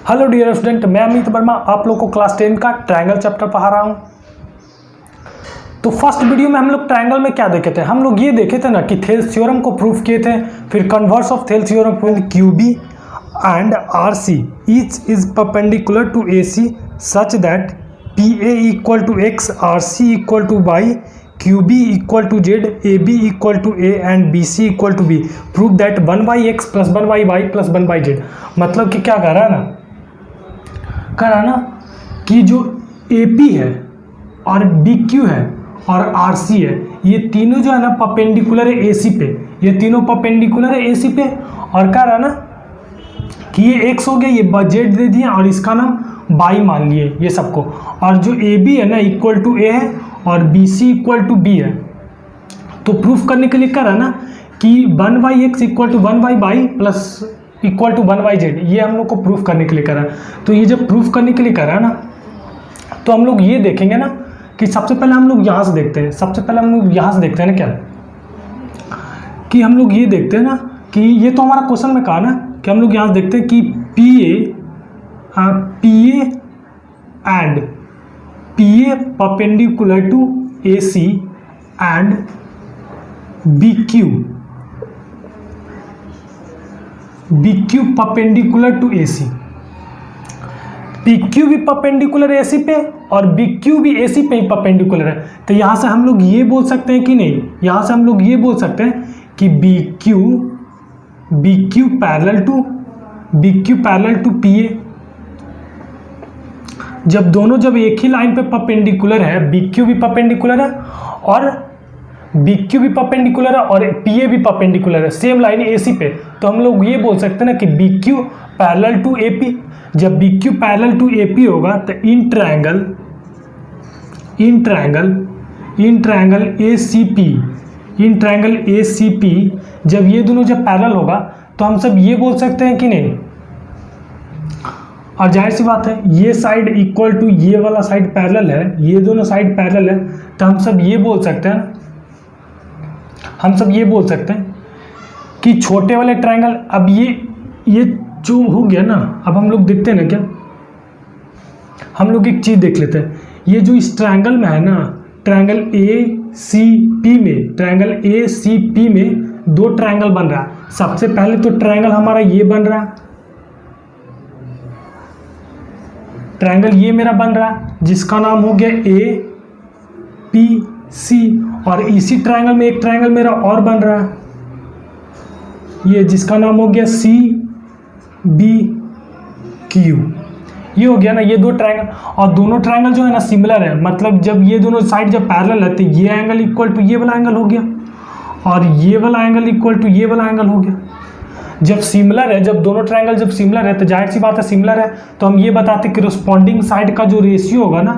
Hello dear student, मैं अमित वर्मा आप लोग को क्लास 10 का ट्रायंगल चैप्टर पढ़ा रहा हूं। तो फर्स्ट वीडियो में हम लोग ट्रायंगल में क्या देखे थे, हम लोग ये देखे थे ना कि थेल्स थ्योरम को प्रूफ किए थे, फिर converse of Thales theorem proof QB and RC each is perpendicular to AC such that PA equal to X, RC equal to Y, QB equal to Z, AB equal to A and BC equal to B. Prove that 1/x plus 1/y plus 1/z। मतलब कि क्या कह रहा है ना कि जो AP है और BQ है और RC है, ये तीनों जो है ना परपेंडिकुलर है AC पे, ये तीनों परपेंडिकुलर है AC पे। और कह रहा है ना कि ये x हो गया, ये z दे दिया और इसका नाम y मान लिए ये सबको। और जो AB है ना इक्वल टू a है और BC इक्वल टू b है। तो प्रूफ करने के लिए कह रहा है ना कि 1/x equal to 1/y plus equal to 1/z, ये हम लोग को प्रूफ करने के लिए कह रहा है। तो ये जब प्रूफ करने के लिए कह रहा है ना, तो हम लोग ये देखेंगे ना कि सबसे पहले हम लोग यहाँ से देखते हैं, ना क्या कि हम लोग ये देखते हैं ना कि ये तो हमारा क्वेश्चन में कहा ना कि हम लोग यहाँ से देखते हैं कि PA perpendicular to AC and BQ perpendicular to AC। PQ भी परपेंडिकुलर है AC पे और BQ भी AC पे ही परपेंडिकुलर है। तो यहाँ से हम लोग ये बोल सकते हैं कि नहीं, यहाँ से हम लोग ये बोल सकते हैं कि BQ पैरेलल टू PA। जब दोनों जब एक ही लाइन पे परपेंडिकुलर है, BQ भी परपेंडिकुलर है और PA भी परपेंडिकुलर है, सेम लाइन AC पे, तो हम लोग ये बोल सकते हैं ना कि BQ पैरेलल टू AP। जब BQ पैरेलल टू AP होगा तो इन ट्रायंगल ACP जब ये दोनों जब पैरेलल होगा तो हम सब ये बोल सकते हैं कि नहीं। और जाहिर सी बात है ये साइड इक्वल टू ये वाला साइड पैरेलल है, ये दोनों साइड पैरेलल है, तो हम सब ये बोल सकते हैं कि छोटे वाले ट्रायंगल, अब ये जो हो गया ना, अब हम लोग देखते हैं ना क्या, हम लोग एक चीज़ देख लेते हैं। ये जो इस ट्रायंगल में है ना, ट्रायंगल ACP में दो ट्रायंगल बन रहा है। सबसे पहले तो ट्रायंगल हमारा ये बन रहा है, ट्रायंगल ये मेरा बन रहा है जिसका नाम हो गया APC। और इसी ट्रायंगल में एक ट्रायंगल मेरा और बन रहा है, ये जिसका नाम हो गया CBQ। ये हो गया ना, ये दो ट्रायंगल, और दोनों ट्रायंगल जो है ना सिमिलर है। मतलब जब ये दोनों साइड जब पैरेलल है तो ये एंगल इक्वल टू ये वाला एंगल हो गया और ये वाला एंगल इक्वल टू ये वाला एंगल हो गया। जब सिमिलर है, जब दोनों ट्रायंगल जब सिमिलर है तो जाहिर सी बात है सिमिलर है, तो हम ये बताते कि कॉरस्पॉन्डिंग साइड का जो रेशियो होगा ना,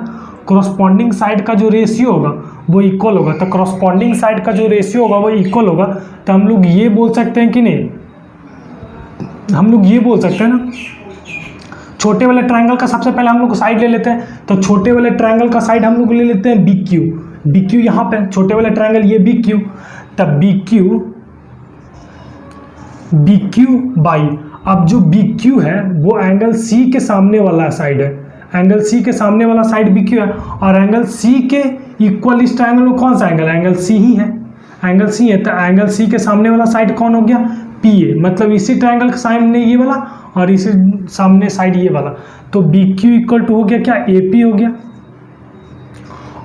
कॉरस्पॉन्डिंग साइड का जो रेशियो होगा वो इक्वल होगा। तो कॉरस्पॉन्डिंग साइड का जो रेशियो होगा वो इक्वल होगा, तो हम लोग ये बोल सकते हैं कि नहीं, हम लोग ये बोल सकते हैं ना। छोटे वाले ट्रायंगल का सबसे पहले हम लोग साइड ले लेते हैं, तो छोटे वाले ट्रायंगल का साइड हम लोग ले लेते हैं BQ यहाँ पे छोटे वाले ट्रायंगल ये BQ, तब BQ बाई, अब जो BQ है वो एंगल C के सामने वाला साइड है, एंगल C के सामने वाला साइड BQ है, और एंगल C के इक्वल इस ट्रायंगल में कौन सा एंगल है, एंगल C ही है, एंगल C है। तो एंगल C के सामने वाला साइड कौन हो गया, PA। मतलब इसी ट्रायंगल के सामने ये वाला और इसी सामने साइड ये वाला, तो BQ इक्वल टू हो गया क्या, AP हो गया।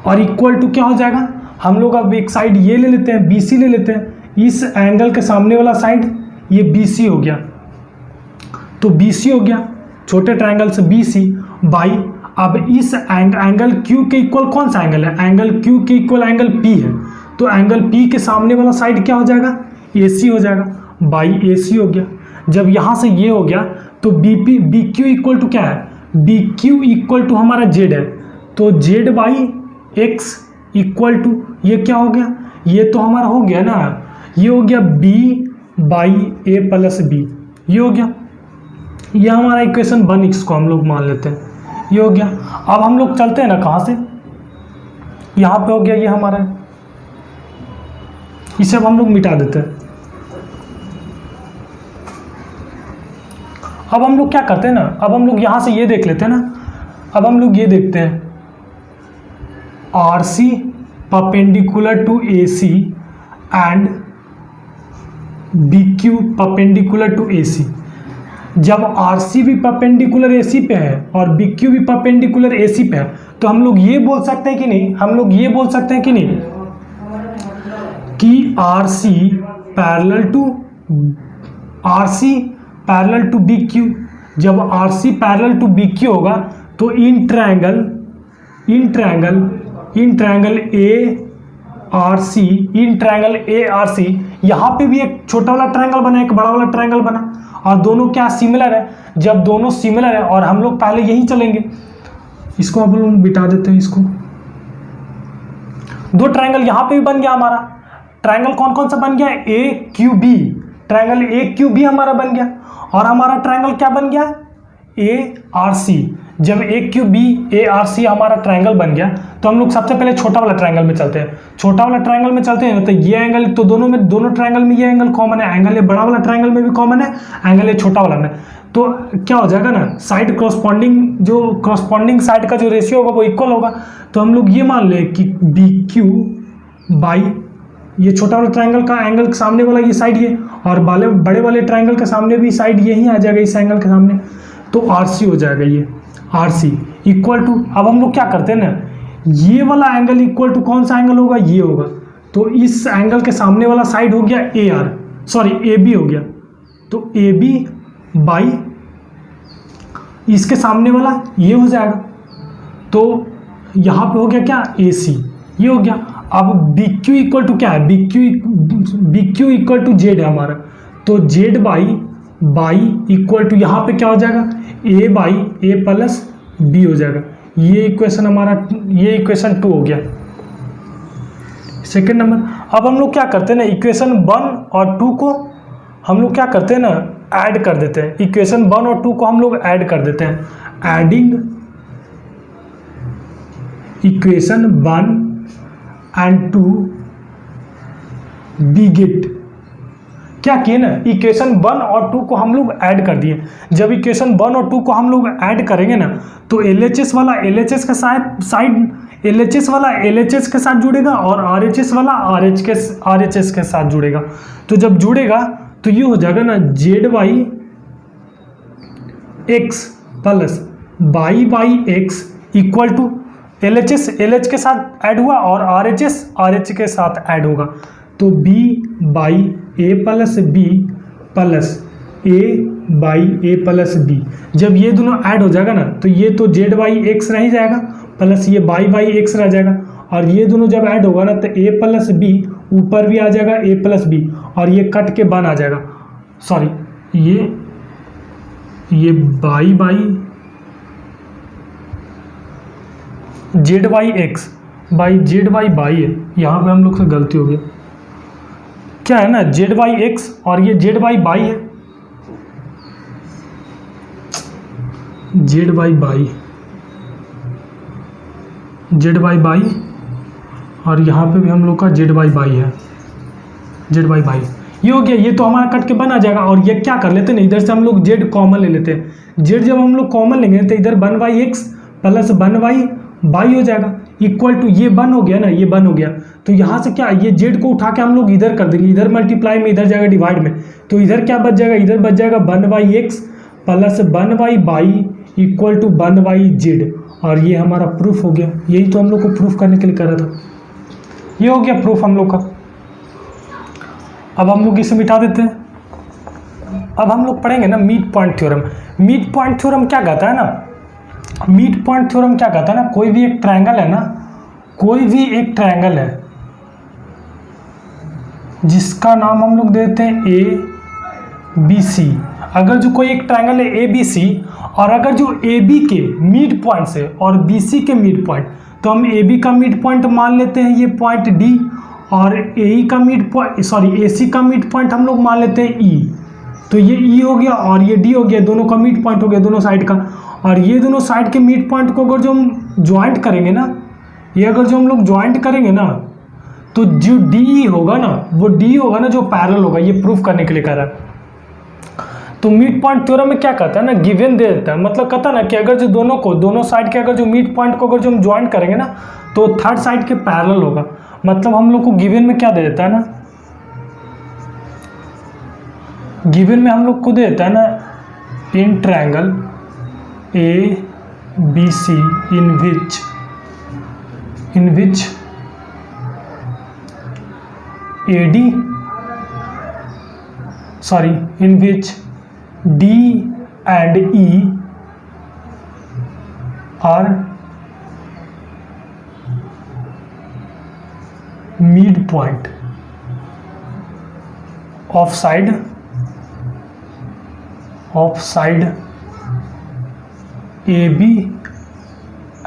और इक्वल टू क्या हो जाएगा, हम लोग अब एक साइड ये ले लेते हैं, BC ले लेते हैं, इस एंगल के सामने वाला साइड ये BC हो गया, तो BC हो गया छोटे ट्रायंगल से BC बाई, अब इस एंगल Q के इक्वल कौन सा एंगल है, एंगल Q के इक्वल एंगल P है, तो एंगल P के सामने वाला साइड क्या हो जाएगा, AC हो जाएगा, बाई AC हो गया। जब यहाँ से ये हो गया तो BQ इक्वल टू क्या है, BQ इक्वल टू हमारा Z है, तो Z by X equal to ये क्या हो गया, ये तो हमारा हो गया ना, ये हो गया B by A plus B, ये हो गया, ये हमारा इक्वेशन 1x को हम लोग मान लेते हैं, ये हो गया। अब हम लोग चलते हैं ना कहाँ से, यहाँ पे हो गया ये हमारा, इसे अब हम लोग मिटा देते हैं। अब हम लोग क्या करते हैं ना, अब हम लोग यहाँ से ये देख लेते हैं ना, अब हम लोग ये देखते हैं RC perpendicular to AC and BQ perpendicular to AC। जब RC भी परपेंडिकुलर AC पे है और BQ भी परपेंडिकुलर AC पे है, तो हम लोग ये बोल सकते हैं कि नहीं, हम लोग ये बोल सकते हैं कि नहीं कि RC पैरेलल टू BQ। जब RC पैरेलल टू BQ होगा तो इन ट्रायंगल ARC, यहाँ पे भी एक छोटा वाला ट्रायंगल बना, एक बड़ा वाला ट्रायंगल बना, और दोनों क्या सिमिलर है। जब दोनों सिमिलर है, और हम लोग पहले यही चलेंगे, इसको हम लोग बिठा देते हैं, इसको दो ट्रायंगल यहाँ पे भी बन गया हमारा। ट्रायंगल कौन कौन सा बन गया, AQB, ट्रायंगल AQB हमारा बन गया, और हमारा ट्रायंगल क्या बन गया, ARC। जब AQB ARC हमारा ट्रायंगल बन गया, तो हम लोग सबसे पहले छोटा वाला ट्रायंगल में चलते हैं। छोटा वाला ट्रायंगल में चलते हैं तो ये एंगल, तो दोनों ट्रायंगल में ये एंगल कॉमन है, एंगल ये बड़ा वाला ट्रायंगल में भी कॉमन है, एंगल ये छोटा वाला में। तो क्या हो जाएगा ना, साइड क्रॉसपॉन्डिंग साइड का जो रेशियो होगा वो इक्वल होगा। तो हम लोग ये मान ले कि BQ बाई ये छोटा वाला ट्रायंगल का एंगल सामने वाला ये साइड ये, और बड़े वाले ट्रायंगल के सामने भी साइड यही आ जाएगा इस एंगल के सामने, तो RC हो जाएगा ये RC इक्वल टू। अब हम लोग क्या करते हैं ना, ये वाला एंगल इक्वल टू कौन सा एंगल होगा, ये होगा। तो इस एंगल के सामने वाला साइड हो गया AB हो गया, तो AB बाई इसके सामने वाला ये हो जाएगा, तो यहाँ पे हो गया क्या, AC, ये हो गया। अब BQ इक्वल टू क्या है, BQ इक्वल टू Z है हमारा, तो Z बाई इक्वल टू यहाँ पे क्या हो जाएगा, A by A plus B हो जाएगा। ये इक्वेशन हमारा, ये इक्वेशन 2 हो गया, सेकेंड नंबर। अब हम लोग क्या करते हैं ना, इक्वेशन 1 और 2 को हम लोग क्या करते हैं ना, ऐड कर देते हैं। इक्वेशन 1 और 2 को हम लोग ऐड कर देते हैं, adding equation 1 and 2 we get. क्या किए ना, इक्वेशन 1 और 2 को हम लोग ऐड कर दिए। जब इक्वेशन 1 और 2 को हम लोग ऐड करेंगे ना, तो LHS वाला LHS के साइड LHS वाला LHS के साथ जुड़ेगा, और RHS वाला RHS के साथ जुड़ेगा। तो जब जुड़ेगा तो ये हो जाएगा ना, ZY x plus y x equal to LH के साथ ऐड हुआ, और RH के साथ ऐड होगा, तो B by A plus B plus A by A plus B। जब ये दोनों ऐड हो जाएगा ना, तो ये तो ZY x रह जाएगा, प्लस ये y x रह जाएगा, और ये दोनों जब ऐड होगा ना, तो A प्लस B ऊपर भी आ जाएगा A प्लस B, और ये कट के 1 आ जाएगा, सॉरी ये by ZY x by ZY by है, यहाँ पे हम लोग से गलती हो गई। क्या है ना, ZY x और ये ZY बाई है, ZY बाई, और यहाँ पे भी हम लोग का ZY बाई है, ZY बाई ये हो गया। ये तो हमारा कट के 1 आ जाएगा, और ये क्या कर लेते हैं ना, इधर से हम लोग Z कॉमन ले लेते हैं। Z जब हम लोग कॉमन लेंगे तो इधर 1/x प्लस 1y बाई हो जाएगा, इक्वल टू ये 1 हो गया ना, ये 1 हो गया। तो यहाँ से क्या, ये Z को उठा के हम लोग इधर कर देंगे, इधर मल्टीप्लाई में, इधर जाएगा डिवाइड में, तो इधर क्या बच जाएगा, इधर बच जाएगा 1/x plus 1y by equal to 1/z, और ये हमारा प्रूफ हो गया। यही तो हम लोग को प्रूफ करने के लिए करा था, ये हो गया प्रूफ हम लोग का। अब हम लोग इसे मिटा देते हैं। अब हम लोग पढ़ेंगे ना mid point theorem. Mid point theorem क्या कहता है ना, मीट पॉइंट थ्योरम क्या कहता है ना, कोई भी एक ट्रायंगल है ना, कोई भी एक ट्रायंगल है जिसका नाम हम लोग देते हैं ABC। अगर जो कोई एक ट्रायंगल है ABC, और अगर जो AB के मिड पॉइंट से और BC के मिड पॉइंट, तो हम AB का मिड पॉइंट मान लेते हैं ये पॉइंट D, और AE का मिड पॉइंट, सॉरी AC का मिड पॉइंट हम लोग मान लेते हैं E। तो ये E हो गया और ये D हो गया, दोनों का मिड पॉइंट हो गया दोनों साइड का। और ये दोनों साइड के मिड पॉइंट को अगर जो हम ज्वाइंट करेंगे ना, ये अगर जो हम लोग ज्वाइंट करेंगे ना, तो जो DE होगा ना, वो D होगा ना जो पैरेलल होगा। ये प्रूफ करने के लिए कह रहा है। तो मिड पॉइंट थ्योरम में क्या कहता है ना, गिवन दे देता है, मतलब कहता है ना कि अगर जो दोनों साइड के अगर जो मिड पॉइंट को अगर जो हम ज्वाइन करेंगे ना तो थर्ड साइड के पैरेलल होगा। मतलब हम लोग को गिवन में क्या दे देता है ना, गिवन में हम लोग को दे देता है ना, in triangle A B C in which AD in which D and E are midpoint of side AB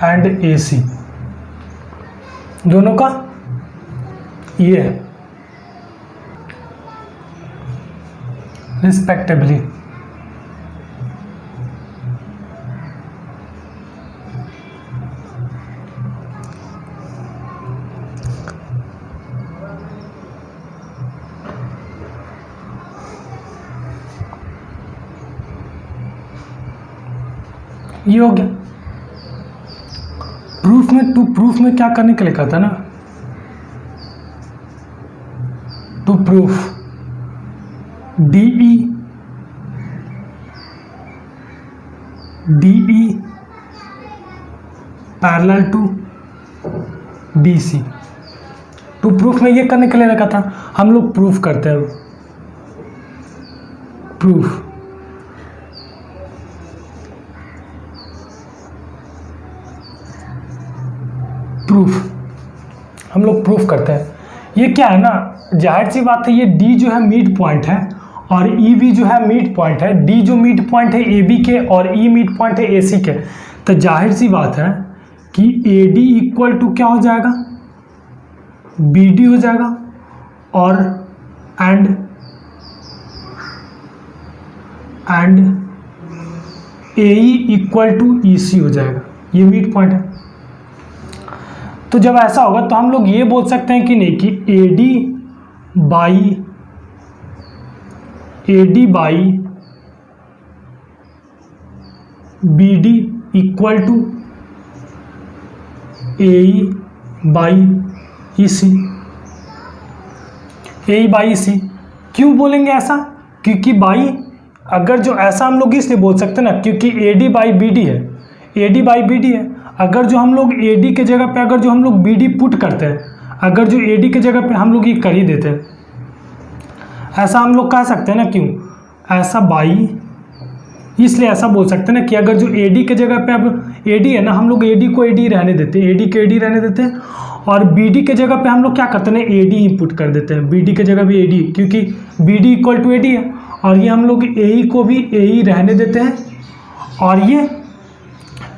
and AC, दोनों का ये है रिस्पेक्टिवली। ये हो गया प्रूफ में। प्रूफ में क्या करने के लिए कहता है ना, to proof DE parallel to BC। To proof में ये करने के लिए रखा था, हम लोग प्रूफ करते हैं। प्रूफ हम लोग प्रूफ करते हैं। ये क्या है ना, जाहिर सी बात है, ये D जो है मिड पॉइंट है और E भी जो है मिड पॉइंट है। D जो मिड पॉइंट है AB के और E मिड पॉइंट है AC के, तो जाहिर सी बात है कि AD इक्वल टू क्या हो जाएगा, BD हो जाएगा और and AE equal to EC हो जाएगा। ये मिड पॉइंट है। तो जब ऐसा होगा तो हम लोग ये बोल सकते हैं कि नहीं कि AD by BD equal to AE by EC। AE by EC क्यों बोलेंगे ऐसा, क्योंकि बाई अगर जो ऐसा हम लोग इसलिए बोल सकते हैं ना क्योंकि AD बाई BD है, AD बाई BD है। अगर जो हम लोग AD के जगह पे अगर जो हम लोग BD पुट करते हैं, अगर जो AD के जगह पे हम लोग ये कर ही देते हैं, ऐसा हम लोग कह सकते हैं ना, क्यों ऐसा बाई, इसलिए ऐसा बोल सकते हैं ना कि अगर जो AD के जगह पे अब AD है ना, हम लोग AD को AD रहने देते हैं, AD को AD रहने देते हैं और BD के जगह पे हम लोग क्या करते हैं, AD इनपुट कर देते हैं। BD के जगह भी AD, क्योंकि BD इक्वल टू AD है और ये हम लोग AE को भी AE रहने देते हैं और ये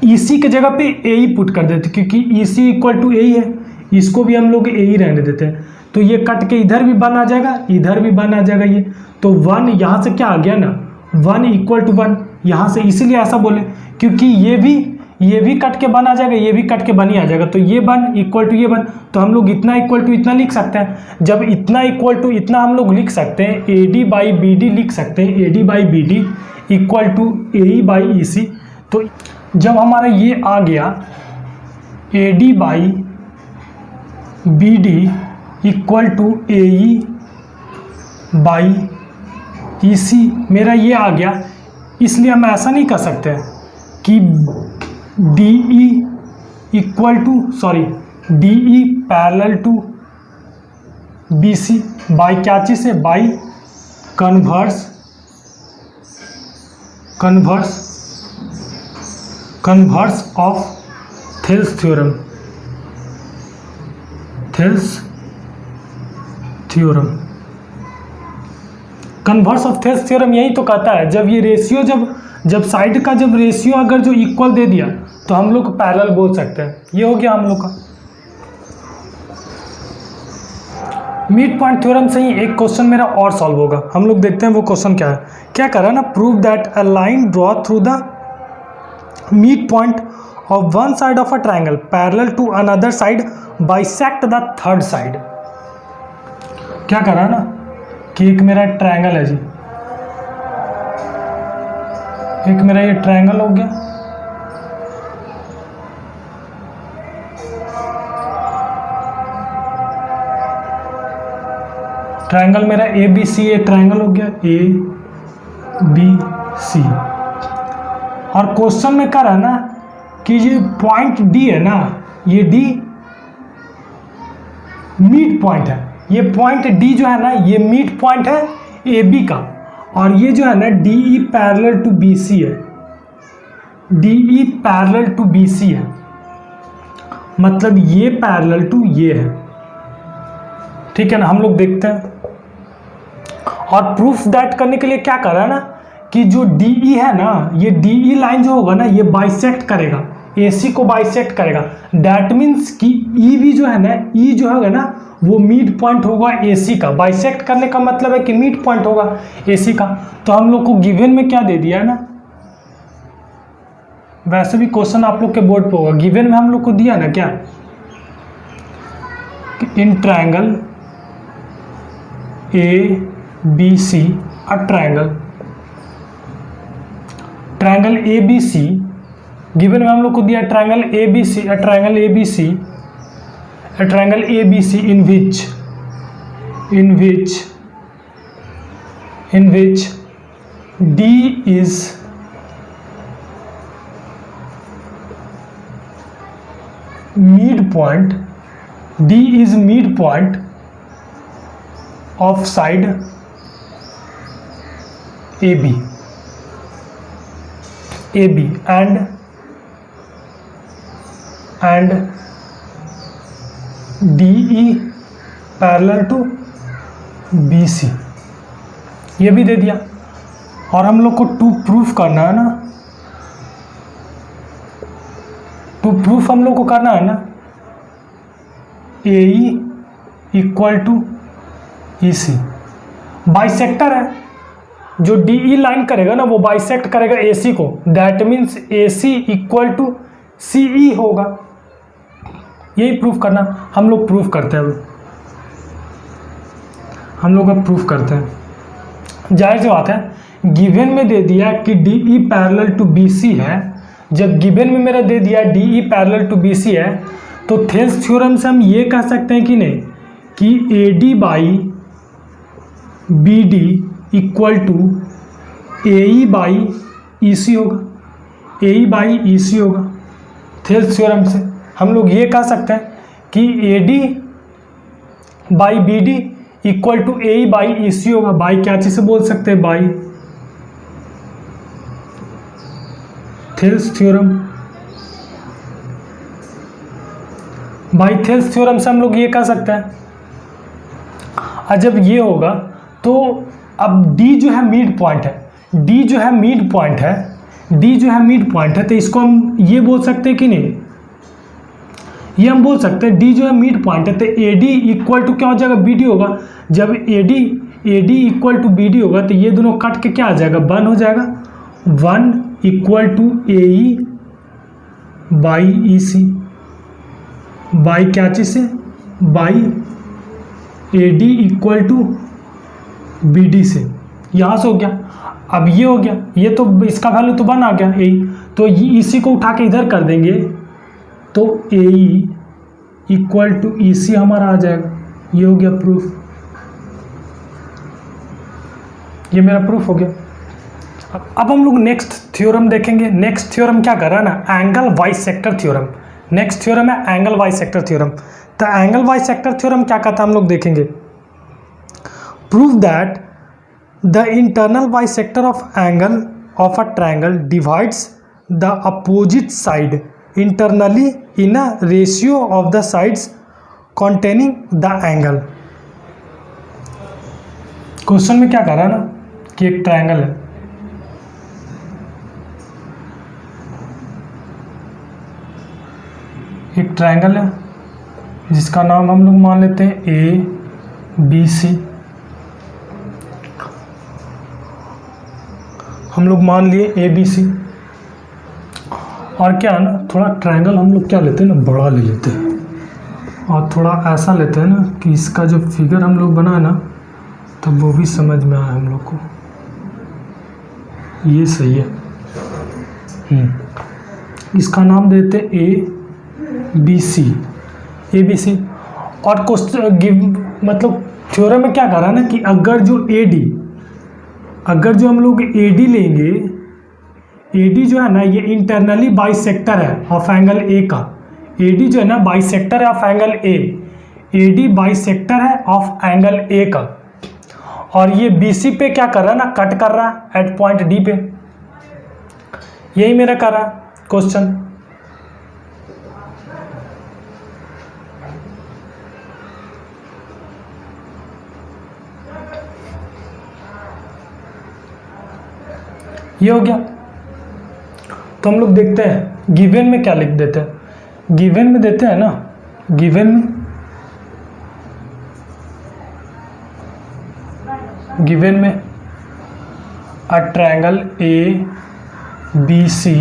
EC के जगह पे AE पुट कर देते हैं, क्योंकि EC इक्वल टू AE है, इसको भी हम लोग AE रहने देते हैं। तो ये कट के इधर भी 1 आ जाएगा, इधर भी 1 आ जाएगा। ये तो 1 यहाँ से क्या आ गया ना, 1 इक्वल टू 1 यहाँ से, इसीलिए ऐसा बोले क्योंकि ये भी कट के 1 आ जाएगा, ये भी कट के 1 ही आ जाएगा। तो ये 1 इक्वल टू ये 1, तो हम लोग इतना इक्वल टू इतना लिख सकते हैं। जब इतना इक्वल टू इतना हम लोग लिख सकते हैं, AD बाई BD लिख सकते हैं, AD by BD equal to AE by EC। तो जब हमारा ये आ गया AD by BD equal to AE by EC, मेरा ये आ गया, इसलिए हम ऐसा नहीं कर सकते कि DE equal to DE parallel to BC by क्या चीज़ से, by converse of Thales theorem. Converse of Thales theorem यही तो कहता है, जब ये रेशियो जब साइड का जब रेशियो अगर जो इक्वल दे दिया तो हम लोग पैरेलल बोल सकते हैं। ये हो गया हम लोग का मिड पॉइंट थ्योरम से ही एक क्वेश्चन मेरा और सॉल्व होगा। हम लोग देखते हैं वो क्वेश्चन क्या है। क्या कर रहा है ना, prove that a line draw through the mid point of one side of a triangle parallel to another side bisect the third side. क्या कर रहा है ना कि एक मेरा ट्राइंगल है जी, एक मेरा ये ट्रायंगल हो गया, ट्रायंगल मेरा ए बी सी, ये ट्रायंगल हो गया ए बी सी। और क्वेश्चन में क्या रहा ना कि ये पॉइंट डी है ना, ये डी मिड पॉइंट है, ये पॉइंट डी जो है ना ये मिड पॉइंट है ए बी का, और ये जो है ना D E parallel to B C है, D E parallel to B C है, मतलब ये पैरेलल टू ये है, ठीक है ना। हम लोग देखते हैं, और प्रूफ दैट करने के लिए क्या कर रहा है ना कि जो डी ई है ना, ये डी ई लाइन जो होगा ना ये बाइसेक्ट करेगा ए सी को, बाइसेक्ट करेगा। दैट मीन्स कि ई भी जो है ना, ई जो होगा ना वो मिड पॉइंट होगा ए सी का। बाइसेक्ट करने का मतलब है कि मिड पॉइंट होगा ए सी का। तो हम लोग को गिवन में क्या दे दिया है ना, वैसे भी क्वेश्चन आप लोग के बोर्ड पे होगा, गिवन में हम लोग को दिया ना क्या, in triangle A B C, a triangle A B C, given में हम लोग को दिया triangle A B C, a triangle A B C, a triangle A B C in which D is midpoint, D is midpoint of side AB and DE parallel to BC, ये भी दे दिया। और हम लोग को टू प्रूफ करना है ना, टू प्रूफ हम लोग को करना है ना AE equal to EC, bisector है, जो DE लाइन करेगा ना वो बाइसेक्ट करेगा AC को, that means AC equal to CE होगा। यही प्रूफ करना, हम लोग प्रूफ करते हैं, हम लोग अब प्रूफ करते हैं। जाहिर सी बात है, गिवन में दे दिया कि DE पैरेलल टू BC है, जब गिवन में मेरा दे दिया DE पैरेलल टू BC है, तो थेल्स थ्योरम से हम ये कह सकते हैं कि नहीं कि AD by BD equal to AE by EC होगा, AE बाई EC होगा। थेल्स थ्योरम से हम लोग ये कह सकते हैं कि AD by BD equal to AE by EC होगा। बाई क्या चीज़ से बोल सकते हैं, by Thales theorem, by Thales theorem से हम लोग ये कह सकते हैं। और जब ये होगा तो अब D जो है मिड पॉइंट है, D जो है मिड पॉइंट है, D जो है मिड पॉइंट है, तो इसको हम ये बोल सकते हैं कि नहीं, ये हम बोल सकते हैं D जो है मिड पॉइंट है, तो AD इक्वल टू क्या हो जाएगा, BD होगा। जब AD इक्वल टू BD होगा तो ये दोनों कट के क्या आ जाएगा, 1 हो जाएगा। 1 equal to AE by EC, by क्या चीज़ से, by AD equal to BD से, यहाँ से हो गया। अब ये हो गया, ये तो इसका वैल्यू तो 1 आ गया AE, तो इसी को उठा के इधर कर देंगे तो AE इक्वल टू EC हमारा आ जाएगा। ये हो गया प्रूफ, ये मेरा प्रूफ हो गया। अब हम लोग नेक्स्ट थ्योरम देखेंगे। नेक्स्ट थ्योरम क्या कर रहा है ना, angle bisector theorem. Next theorem है एंगल बाइसेक्टर थ्योरम। तो एंगल बाइसेक्टर थ्योरम क्या कहता है हम लोग देखेंगे। Prove that the internal bisector of angle of a triangle divides the opposite side internally in a ratio of the sides containing the angle। Question में क्या कर रहा है ना कि एक ट्रायंगल है, एक ट्रायंगल है जिसका नाम हम लोग मान लेते हैं ABC। हम लोग मान लिए ABC। और क्या है ना, थोड़ा ट्रायंगल हम लोग क्या लेते हैं ना, बड़ा ले लेते हैं, और थोड़ा ऐसा लेते हैं ना कि इसका जो फिगर हम लोग बनाए ना तब वो भी समझ में आए हम लोग को। ये सही है। इसका नाम देते ए बी सी। और क्वेश्चन मतलब थ्योरम में क्या कह रहा है ना कि अगर जो हम लोग AD लेंगे, AD जो है ना ये इंटरनली बाइसेक्टर है ऑफ एंगल ए का। AD जो है ना बाइसेक्टर है of angle A, AD bisector है ऑफ एंगल ए का। और ये BC पे क्या कर रहा है ना, कट कर रहा है एट पॉइंट D पे। यही मेरा कर रहा है क्वेश्चन। ये हो गया। तो हम लोग देखते हैं गिवन में क्या लिख देते हैं। गिवन में देते हैं ना, गिवन में a triangle ABC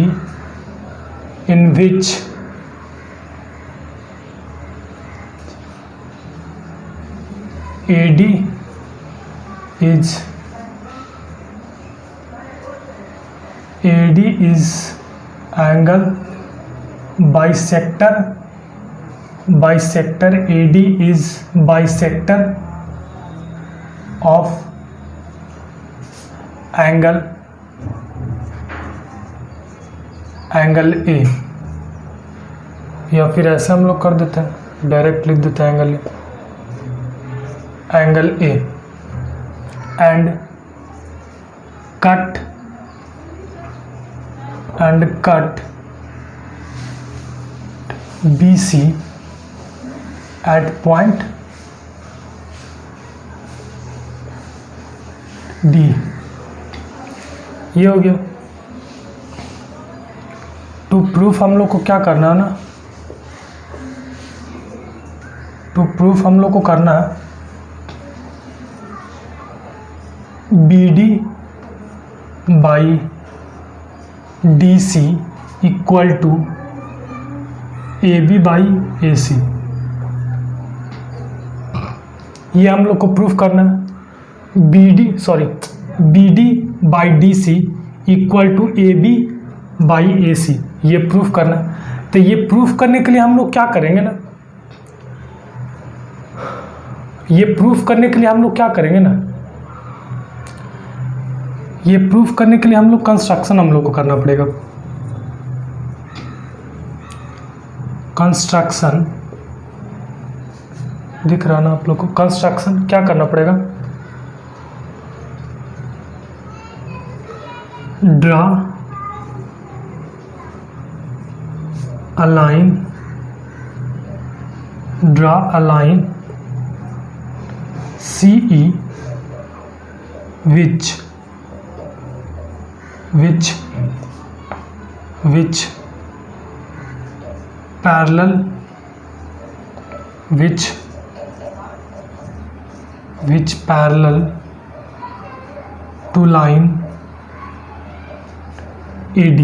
in which AD is angle bisector, AD is bisector of angle A। या फिर ऐसे हम लोग कर देते हैं, डायरेक्ट लिख देते हैं angle A and cut BC at point D। ये हो गया। टू प्रूफ हम लोग को क्या करना है ना, हम लोग को करना है BD by DC equal to AB by AC। ये हम लोग को प्रूफ करना है। BD by DC equal to AB by AC, ये प्रूफ करना है। तो ये प्रूफ करने के लिए हम लोग क्या करेंगे ना, ये प्रूफ करने के लिए हम लोग कंस्ट्रक्शन हम लोग को करना पड़ेगा। कंस्ट्रक्शन दिख रहा ना आप लोग को, कंस्ट्रक्शन क्या करना पड़ेगा, draw a line CE which parallel to line AD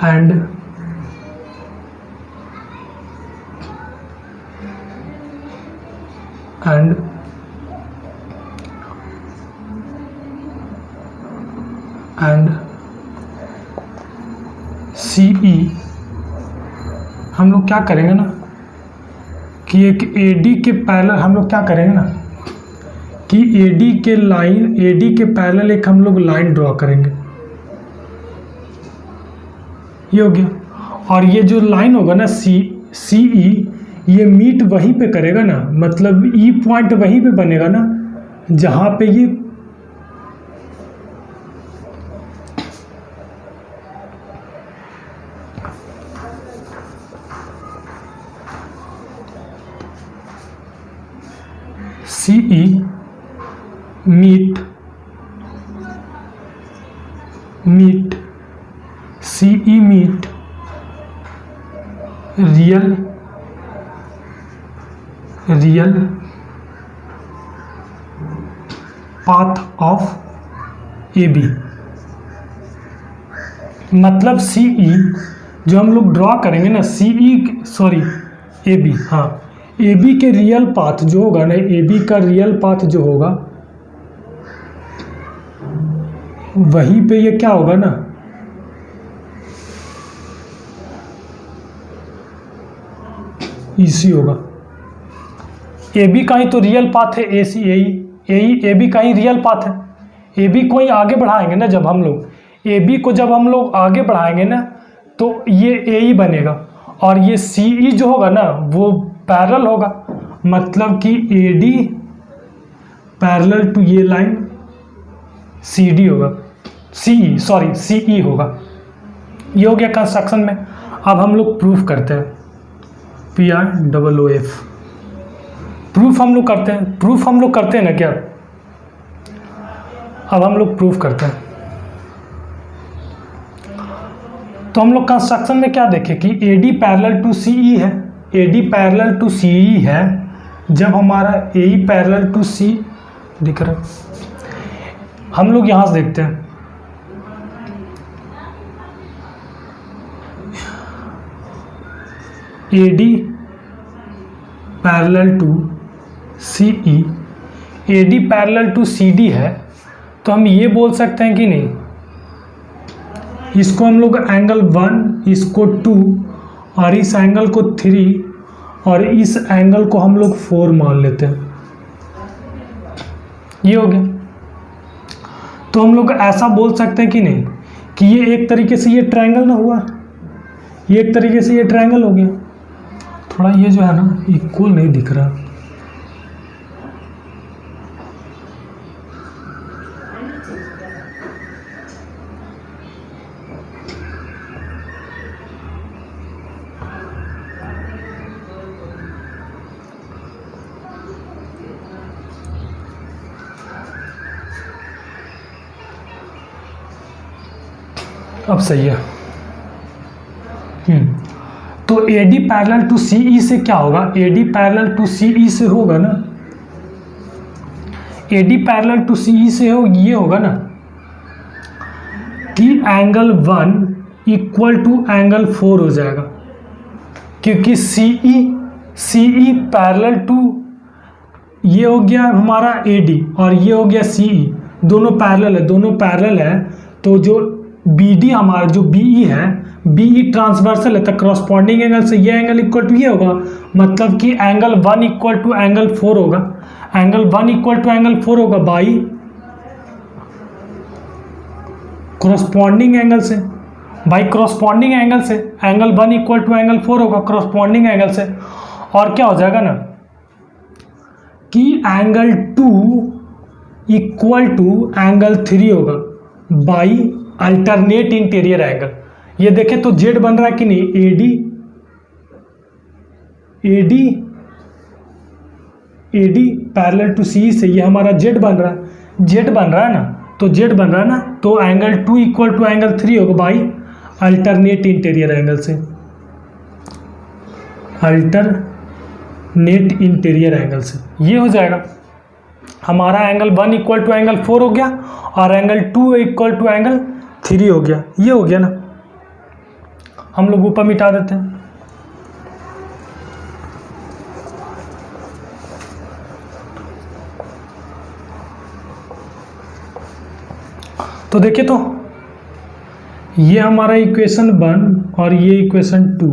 and CE हम लोग क्या करेंगे ना कि एक AD के पैरेलल हम लोग क्या करेंगे ना कि AD के पैरेलल एक हम लोग लाइन ड्रॉ करेंगे। ये हो गया। और ये जो लाइन होगा ना CE, ये मीट वहीं पे करेगा ना, मतलब E पॉइंट वहीं पे बनेगा ना जहाँ पे ये CE meet CE meet real path of AB। मतलब CE जो हम लोग ड्रॉ करेंगे ना AB, हाँ AB के रियल पाथ जो होगा ना, AB का रियल पाथ जो होगा वहीं पे ये क्या होगा ना, EC होगा। AB का ही तो रियल पाथ है AC AB का ही रियल पाथ है। AB को ही आगे बढ़ाएंगे ना, जब हम लोग AB को जब हम लोग आगे बढ़ाएंगे ना तो ये AE बनेगा और ये CE जो होगा ना वो पैरेलल होगा, मतलब कि AD पैरेलल टू ये लाइन CD होगा, CE होगा। ये हो गया कंस्ट्रक्शन में। अब हम लोग प्रूफ करते हैं, PROOF प्रूफ हम लोग करते हैं। प्रूफ हम लोग करते हैं ना क्या? अब हम लोग प्रूफ करते हैं। तो हम लोग कंस्ट्रक्शन में क्या देखें कि AD पैरेलल टू CE है, AD पैरेलल टू CE है जब हमारा AE पैरेलल टू C दिख रहा है। हम लोग यहाँ से देखते हैं, AD parallel to CE, AD parallel to CD है, तो हम ये बोल सकते हैं कि नहीं, इसको हम लोग एंगल 1, इसको 2 और इस एंगल को 3 और इस एंगल को हम लोग 4 मान लेते हैं। ये हो गया। तो हम लोग ऐसा बोल सकते हैं कि नहीं कि ये एक तरीके से ये ट्रायंगल ना हुआ, ये एक तरीके से ये ट्रायंगल हो गया। थोड़ा ये जो है ना इक्वल नहीं दिख रहा। अब सही है। तो AD पैरेलल टू CE से क्या होगा? AD पैरेलल टू CE से होगा ना, AD पैरेलल टू CE से ये होगा ना कि एंगल 1 इक्वल टू एंगल 4 हो जाएगा, क्योंकि CE पैरेलल टू ये हो गया हमारा AD और ये हो गया CE, दोनों पैरेलल है। तो जो BD हमारा जो BE है, BE ट्रांसवर्सल है, तो करस्पॉन्डिंग एंगल से ये एंगल इक्वल टू ये होगा, मतलब कि एंगल 1 इक्वल टू एंगल 4 होगा। एंगल 1 इक्वल टू एंगल 4 होगा बाई करस्पॉन्डिंग एंगल से, एंगल 1 इक्वल टू एंगल 4 होगा करस्पॉन्डिंग एंगल से। और क्या हो जाएगा ना कि एंगल 2 इक्वल टू एंगल 3 होगा बाई अल्टरनेट इंटीरियर एंगल। ये देखें तो जेड बन रहा है कि नहीं, AD पैरेलल टू CE से ये हमारा जेड बन रहा है ना, तो जेड बन रहा है ना, तो एंगल 2 इक्वल टू एंगल 3 होगा बाई अल्टरनेट इंटीरियर एंगल से, अल्टरनेट इंटीरियर एंगल से। ये हो जाएगा हमारा एंगल 1 इक्वल टू एंगल 4 हो गया और एंगल 2 इक्वल टू एंगल 3 हो गया। ये हो गया ना, हम लोग ऊपर मिटा देते हैं। तो देखिए, तो ये हमारा इक्वेशन 1 और ये इक्वेशन 2,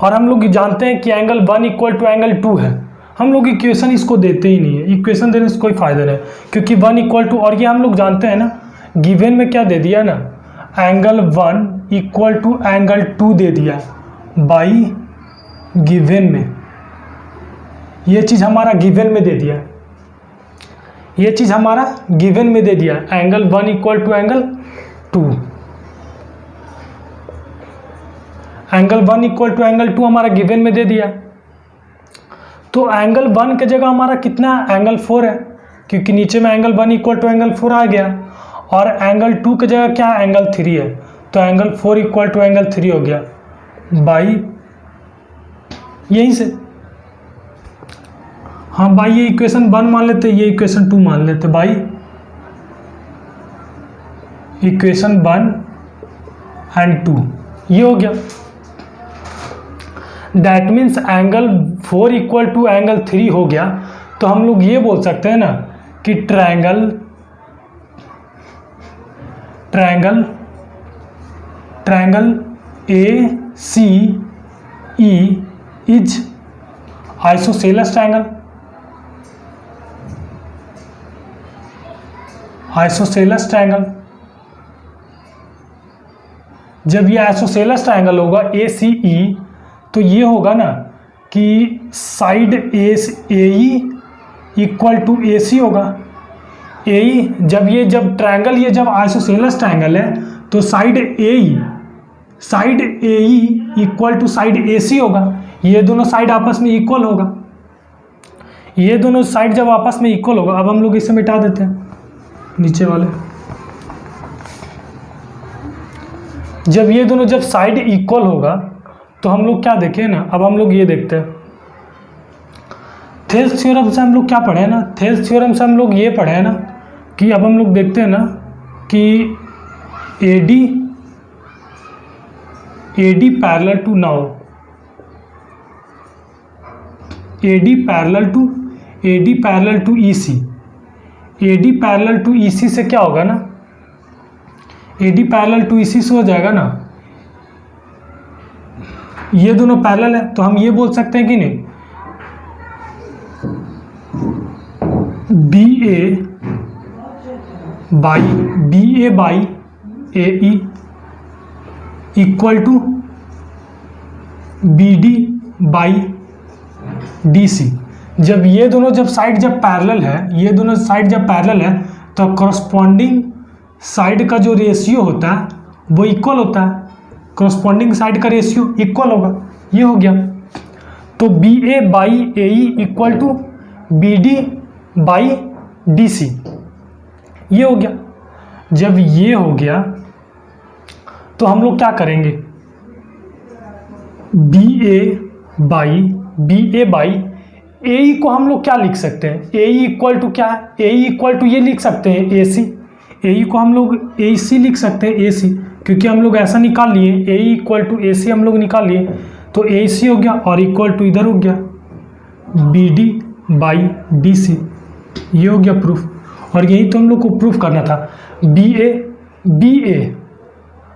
और हम लोग जानते हैं कि एंगल 1 इक्वल टू एंगल 2 है। हम लोग इक्वेशन इसको देते ही नहीं है, इक्वेशन देने से कोई फायदा नहीं, क्योंकि 1 इक्वल टू, और ये हम लोग जानते हैं ना, गिवन में क्या दे दिया ना, एंगल 1 इक्वल टू एंगल 2 दे दिया बाई गिवन में। ये चीज़ हमारा गिवन में दे दिया, angle 1 equal to angle 2, angle 1 equal to angle 2 हमारा गिवन में दे दिया। तो एंगल 1 की जगह हमारा कितना एंगल 4 है, क्योंकि नीचे में एंगल 1 इक्वल टू एंगल 4 आ गया, और एंगल 2 की जगह क्या एंगल 3 है, तो एंगल 4 इक्वल टू एंगल 3 हो गया बाई यहीं से। हाँ बाई, ये इक्वेशन 1 मान लेते, ये इक्वेशन 2 मान लेते बाई इक्वेशन 1 एंड 2। ये हो गया। That means angle 4 equal to angle 3 हो गया। तो हम लोग ये बोल सकते हैं ना कि triangle AC E is isosceles triangle, isosceles triangle. जब ये आइसोसेलेस ट्रायंगल होगा ACE, तो ये होगा ना कि side AE equal to AC होगा। AE जब ट्रायंगल ये जब आइसोसेलेस ट्रायंगल है तो side AE equal to side AC होगा। ये दोनों साइड आपस में इक्वल होगा, ये दोनों साइड जब आपस में इक्वल होगा। अब हम लोग इसे मिटा देते हैं नीचे वाले। जब ये दोनों जब साइड इक्वल होगा तो हम लोग क्या देखें ना, अब हम लोग ये देखते हैं थेल्स थ्योरम से हम लोग क्या पढ़े हैं ना, थेल्स थ्योरम से हम लोग ये पढ़े हैं ना कि अब हम लोग देखते हैं ना कि AD parallel to now AD parallel to EC, AD parallel to EC से क्या होगा ना, AD पैरेलल टू EC से हो जाएगा ना, ये दोनों पैरेलल है तो हम ये बोल सकते हैं कि नहीं, BA by AE equal to BD by DC। जब ये दोनों जब साइड जब पैरेलल है, ये दोनों साइड जब पैरेलल है तो कॉरस्पॉन्डिंग साइड का जो रेशियो होता है वो इक्वल होता है, कॉरस्पॉन्डिंग साइड का रेशियो इक्वल होगा। ये हो गया। तो BA by AE equal to BD by DC, ये हो गया। जब ये हो गया तो हम लोग क्या करेंगे, BA बाई AE को हम लोग क्या लिख सकते हैं, AE इक्वल टू क्या है, AE इक्वल टू ये लिख सकते हैं AC, AE को हम लोग AC लिख सकते हैं AC, क्योंकि हम लोग ऐसा निकाल लिए AE इक्वल टू AC हम लोग निकाल लिए, तो AC हो गया और इक्वल टू इधर हो गया BD बाई DC। ये हो गया प्रूफ, और यही तो हम लोग को प्रूफ करना था। BA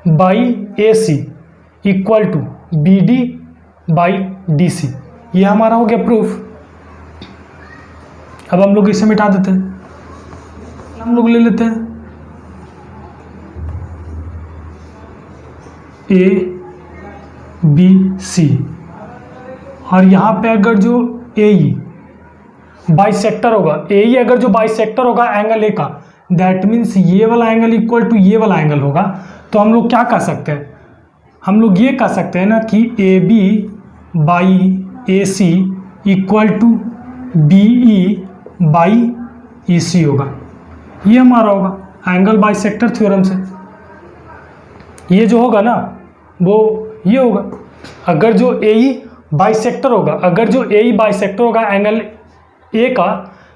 by AC equal to BD by DC, ये हमारा हो गया प्रूफ। अब हम लोग इसे मिटा देते हैं, हम लोग ले लेते हैं ABC, और यहाँ पे अगर जो AE बाइसेक्टर होगा, AE अगर जो बाइसेक्टर होगा एंगल A का, दैट मीन्स ये वाला एंगल इक्वल टू ये वाला एंगल होगा। तो हम लोग क्या कर सकते हैं, हम लोग ये कह सकते हैं ना कि AB by AC equal to BE by EC होगा। ये हमारा होगा एंगल बाइसेक्टर थ्योरम से। ये जो होगा ना वो ये होगा, अगर जो AE बाइसेक्टर होगा, अगर जो AE बाइसेक्टर होगा एंगल A का,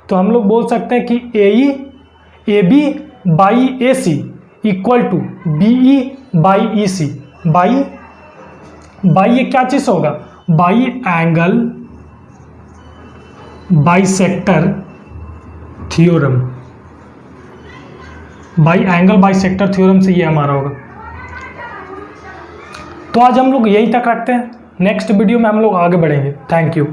तो हम लोग बोल सकते हैं कि AB by AC equal to BE by EC by ये क्या चीज़ होगा, by angle bisector theorem, by angle bisector theorem से ये हमारा होगा। तो आज हम लोग यहीं तक रखते हैं, नेक्स्ट वीडियो में हम लोग आगे बढ़ेंगे। Thank you.